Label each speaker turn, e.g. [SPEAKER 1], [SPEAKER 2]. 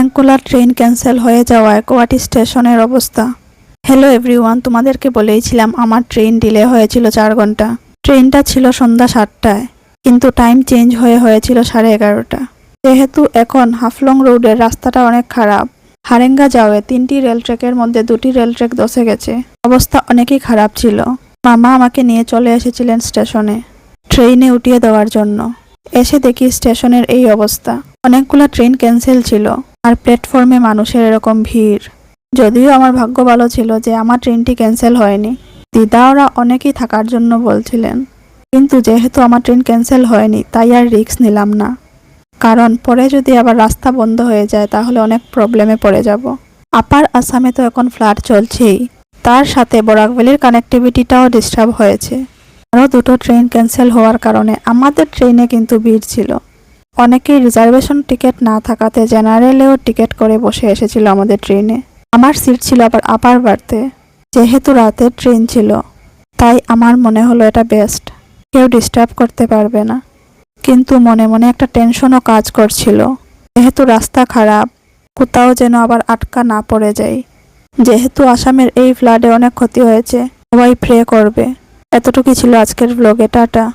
[SPEAKER 1] অনেকগুলো train cancel হয়ে যাওয়ায় গুয়াহাটি স্টেশনের অবস্থা। হ্যালো এভরিওয়ান, তোমাদেরকে বলেইছিলাম আমার ট্রেন ডিলে হয়েছিল 4 ঘন্টা। ট্রেনটা ছিল সন্ধ্যা 7টায়, কিন্তু টাইম চেঞ্জ হয়েছিল 11:30। যেহেতু এখন হাফলং রোডের রাস্তাটা অনেক খারাপ, হারেঙ্গা যাওয়ে 3টি রেল ট্র্যাকের মধ্যে 2টি রেল ট্র্যাক ধসে গেছে। অবস্থা অনেকই খারাপ ছিল। মামা আমাকে নিয়ে চলে এসেছিলেন স্টেশনে ট্রেনে উঠিয়ে দেওয়ার জন্য। এসে দেখি স্টেশনের এই অবস্থা। অনেকগুলো ট্রেন ক্যান্সেল ছিল আর প্ল্যাটফর্মে মানুষের এরকম ভিড়। যদিও আমার ভাগ্য ভালো ছিল যে আমার ট্রেনটি ক্যান্সেল হয়নি। দিদা ওরা অনেকেই থাকার জন্য বলছিলেন, কিন্তু যেহেতু আমার ট্রেন ক্যান্সেল হয়নি তাই আর রিস্ক নিলাম না। কারণ পরে যদি আবার রাস্তা বন্ধ হয়ে যায় তাহলে অনেক প্রবলেমে পড়ে যাব। আপার আসামে তো এখন ফ্লাড চলছেই, তার সাথে বরাক ভ্যালির কানেক্টিভিটিটাও ডিস্টার্ব হয়েছে। আরও 2টো ট্রেন ক্যান্সেল হওয়ার কারণে আমাদের ট্রেনে কিন্তু ভিড় ছিল। অনেকেই রিজার্ভেশন টিকিট না থাকাতে জেনারেলেও টিকিট করে বসে এসেছিল আমাদের ট্রেনে। আমার সিট ছিল আবার আপার বার্থে। যেহেতু রাতের ট্রেন ছিল তাই আমার মনে হলো এটা বেস্ট, কেউ ডিস্টার্ব করতে পারবে না। কিন্তু মনে মনে একটা টেনশনও কাজ করছিল, যেহেতু রাস্তা খারাপ, কোথাও যেন আবার আটকা না পড়ে যাই। যেহেতু আসামের এই ফ্লাডে অনেক ক্ষতি হয়েছে, সবাই প্রে করবে। এতটুকুই ছিল আজকের ব্লগে। টাটা।